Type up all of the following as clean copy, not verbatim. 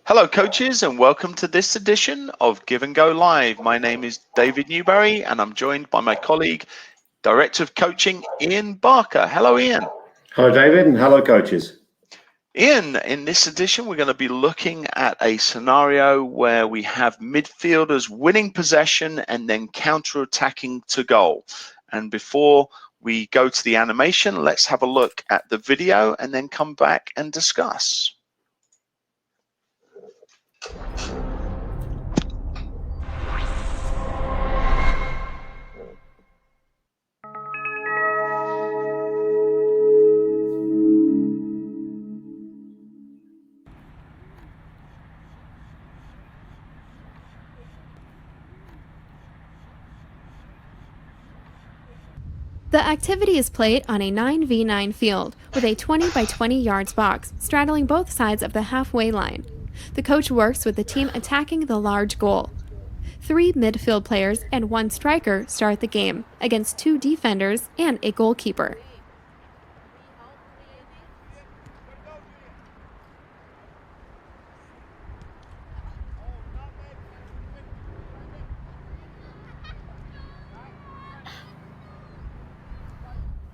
Hello, coaches, and welcome to this edition of Give and Go Live. My name is David Newberry, and I'm joined by my colleague, Director of Coaching, Ian Barker. Hello, Ian. Hello, David, and hello, coaches. Ian, in this edition, we're going to be looking at a scenario where we have midfielders winning possession and then counter-attacking to goal. And before we go to the animation, let's have a look at the video and then come back and discuss. The activity is played on a 9v9 field with a 20 by 20 yards box straddling both sides of the halfway line. The coach works with the team attacking the large goal. 3 midfield players and 1 striker start the game against 2 defenders and a goalkeeper.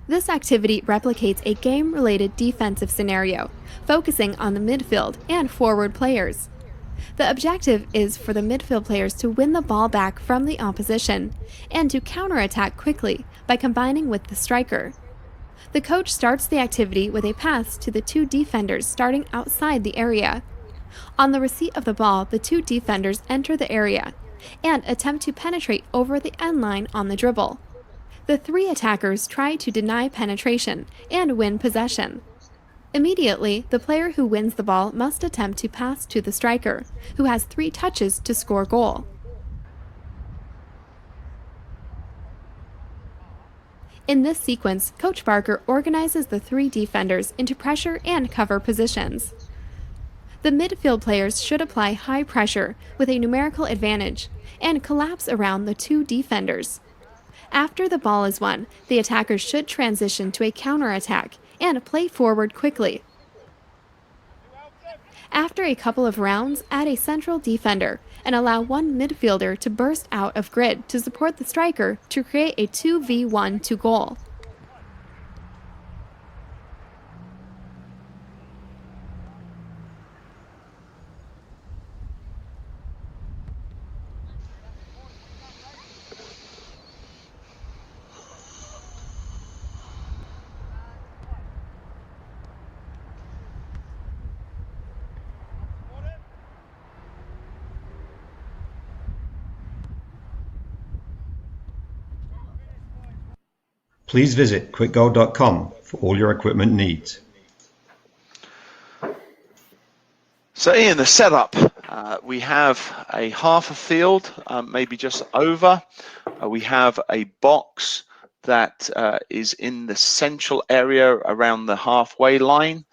This activity replicates a game-related defensive scenario, focusing on the midfield and forward players. The objective is for the midfield players to win the ball back from the opposition and to counterattack quickly by combining with the striker. The coach starts the activity with a pass to the 2 defenders starting outside the area. On the receipt of the ball, the 2 defenders enter the area and attempt to penetrate over the end line on the dribble. The 3 attackers try to deny penetration and win possession. Immediately, the player who wins the ball must attempt to pass to the striker, who has 3 touches to score goal. In this sequence, Coach Barker organizes the 3 defenders into pressure and cover positions. The midfield players should apply high pressure with a numerical advantage and collapse around the 2 defenders. After the ball is won, the attackers should transition to a counterattack and play forward quickly. After a couple of rounds, add a central defender and allow 1 midfielder to burst out of grid to support the striker to create a 2v1 to goal. Please visit quickgoal.com for all your equipment needs. So Ian, the setup, we have a half a field, maybe just over. We have a box that is in the central area around the halfway line.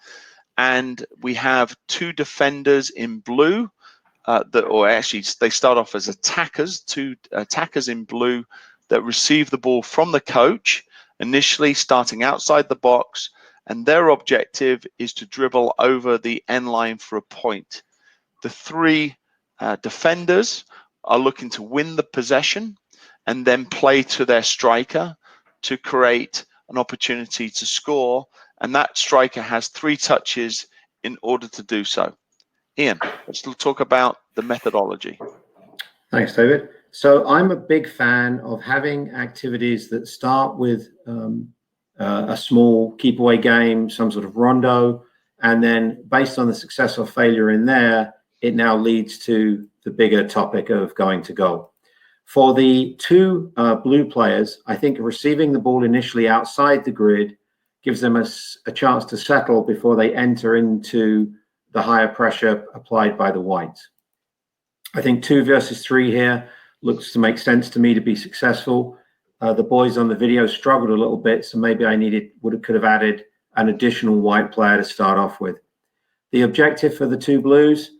And we have 2 defenders in blue, or actually they start off as attackers, 2 attackers in blue that receive the ball from the coach, initially starting outside the box, and their objective is to dribble over the end line for a point. The 3 defenders are looking to win the possession and then play to their striker to create an opportunity to score, and that striker has 3 touches in order to do so. Ian, let's talk about the methodology. Thanks, David. So I'm a big fan of having activities that start with a small keep away game, some sort of rondo, and then based on the success or failure in there, it now leads to the bigger topic of going to goal. For the 2 blue players, I think receiving the ball initially outside the grid gives them a chance to settle before they enter into the higher pressure applied by the whites. I think 2 versus 3 here looks to make sense to me to be successful. The boys on the video struggled a little bit, so maybe I could have added an additional white player to start off with. The objective for the 2 blues,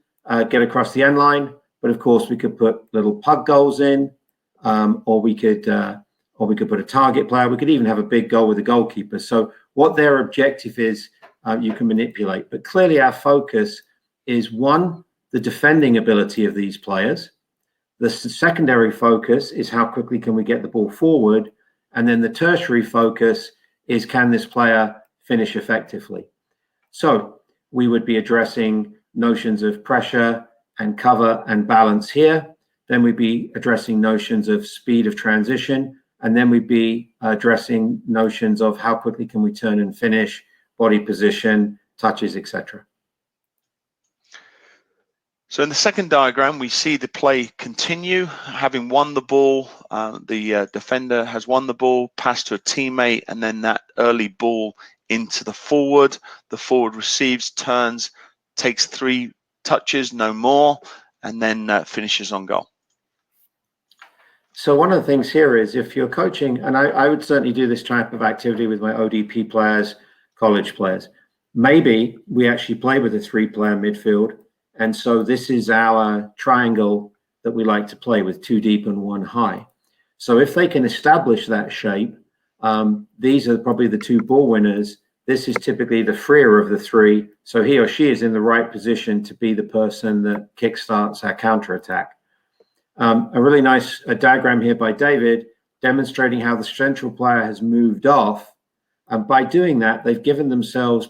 get across the end line, but of course we could put little pug goals in, or we could put a target player. We could even have a big goal with a goalkeeper. So what their objective is, you can manipulate. But clearly our focus is 1, the defending ability of these players. The secondary focus is how quickly can we get the ball forward, and then the tertiary focus is can this player finish effectively. So we would be addressing notions of pressure and cover and balance here. Then we'd be addressing notions of speed of transition, and then we'd be addressing notions of how quickly can we turn and finish, body position, touches, etc. So in the second diagram, we see the play continue. Having won the ball, the defender has won the ball, passed to a teammate, and then that early ball into the forward. The forward receives, turns, takes 3 touches, no more, and then finishes on goal. So one of the things here is if you're coaching, and I would certainly do this type of activity with my ODP players, college players. Maybe we actually play with a 3-player midfield. And so this is our triangle that we like to play with, 2 deep and 1 high. So if they can establish that shape, these are probably the 2 ball winners. This is typically the freer of the 3. So he or she is in the right position to be the person that kickstarts our counterattack. A really nice diagram here by David demonstrating how the central player has moved off. And by doing that, they've given themselves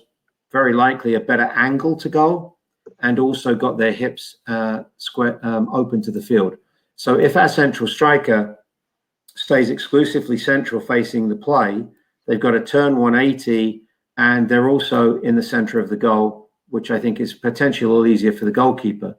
very likely a better angle to goal, and also got their hips open to the field. So if our central striker stays exclusively central facing the play, they've got to turn 180, and they're also in the center of the goal, which I think is potentially a little easier for the goalkeeper.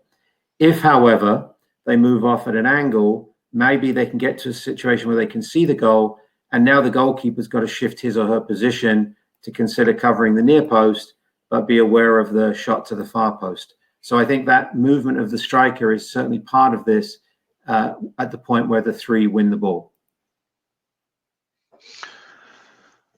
If, however, they move off at an angle, maybe they can get to a situation where they can see the goal, and now the goalkeeper's got to shift his or her position to consider covering the near post, but be aware of the shot to the far post. So I think that movement of the striker is certainly part of this at the point where the 3 win the ball.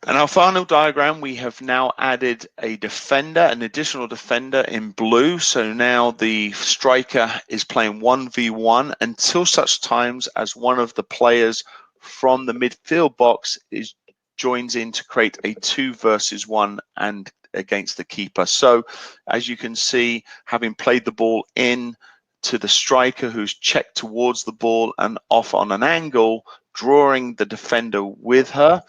And our final diagram, we have now added a defender, an additional defender in blue. So now the striker is playing 1v1 until such times as one of the players from the midfield box joins in to create a 2 versus 1 and against the keeper. So as you can see, having played the ball in to the striker who's checked towards the ball and off on an angle, drawing the defender with her,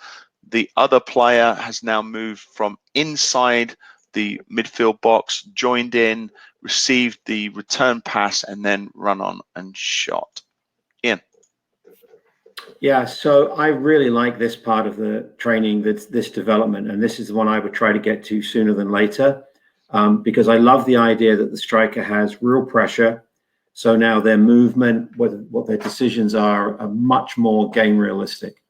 the other player has now moved from inside the midfield box, joined in, received the return pass, and then run on and shot. Ian. Yeah, so I really like this part of the training, this development, and this is the one I would try to get to sooner than later, because I love the idea that the striker has real pressure. So now their movement, what their decisions are much more game realistic.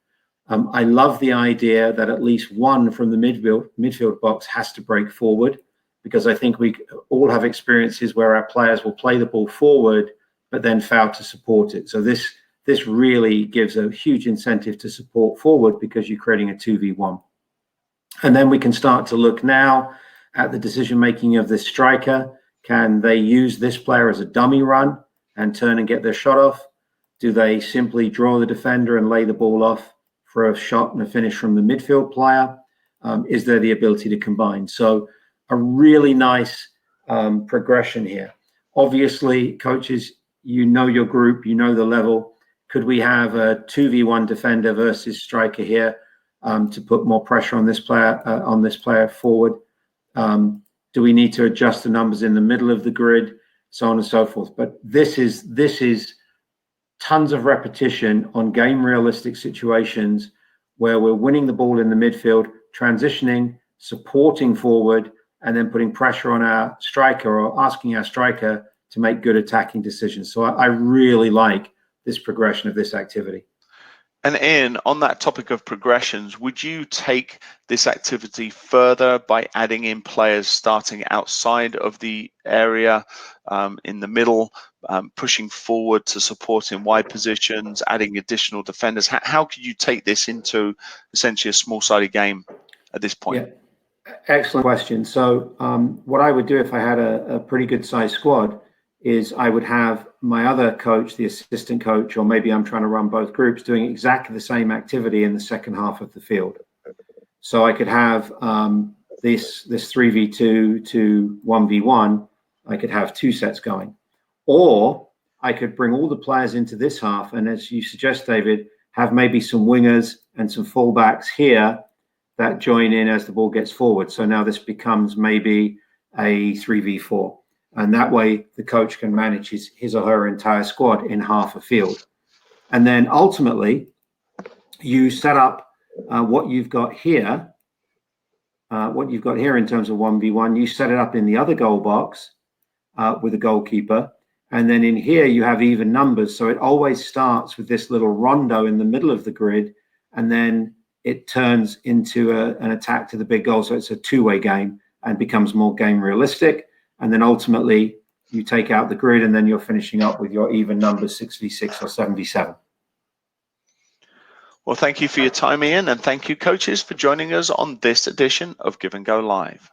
I love the idea that at least one from the midfield box has to break forward, because I think we all have experiences where our players will play the ball forward, but then fail to support it. So this really gives a huge incentive to support forward because you're creating a 2v1. And then we can start to look now at the decision-making of this striker. Can they use this player as a dummy run and turn and get their shot off? Do they simply draw the defender and lay the ball off for a shot and a finish from the midfield player? Is there the ability to combine? So a really nice progression here. Obviously, coaches, you know your group, you know the level. Could we have a 2v1 defender versus striker here to put more pressure on this player forward? Do we need to adjust the numbers in the middle of the grid, so on and so forth? But this is tons of repetition on game realistic situations where we're winning the ball in the midfield, transitioning, supporting forward, and then putting pressure on our striker or asking our striker to make good attacking decisions. So I really like this progression of this activity. And Ian, on that topic of progressions, would you take this activity further by adding in players starting outside of the area, in the middle, pushing forward to support in wide positions, adding additional defenders? How could you take this into essentially a small-sided game at this point? Yeah, excellent question. So what I would do if I had a pretty good-sized squad is I would have my other coach, the assistant coach, or maybe I'm trying to run both groups, doing exactly the same activity in the second half of the field. So I could have this 3v2 to 1v1. I could have 2 sets going. Or I could bring all the players into this half, and as you suggest, David, have maybe some wingers and some fullbacks here that join in as the ball gets forward. So now this becomes maybe a 3v4. And that way the coach can manage his or her entire squad in half a field. And then ultimately, you set up what you've got here. What you've got here in terms of 1v1, you set it up in the other goal box with a goalkeeper. And then in here, you have even numbers. So it always starts with this little rondo in the middle of the grid. And then it turns into an attack to the big goal. So it's a two-way game and becomes more game realistic. And then ultimately, you take out the grid, and then you're finishing up with your even numbers, 6v6 or 7v7. Well, thank you for your time, Ian, and thank you, coaches, for joining us on this edition of Give and Go Live.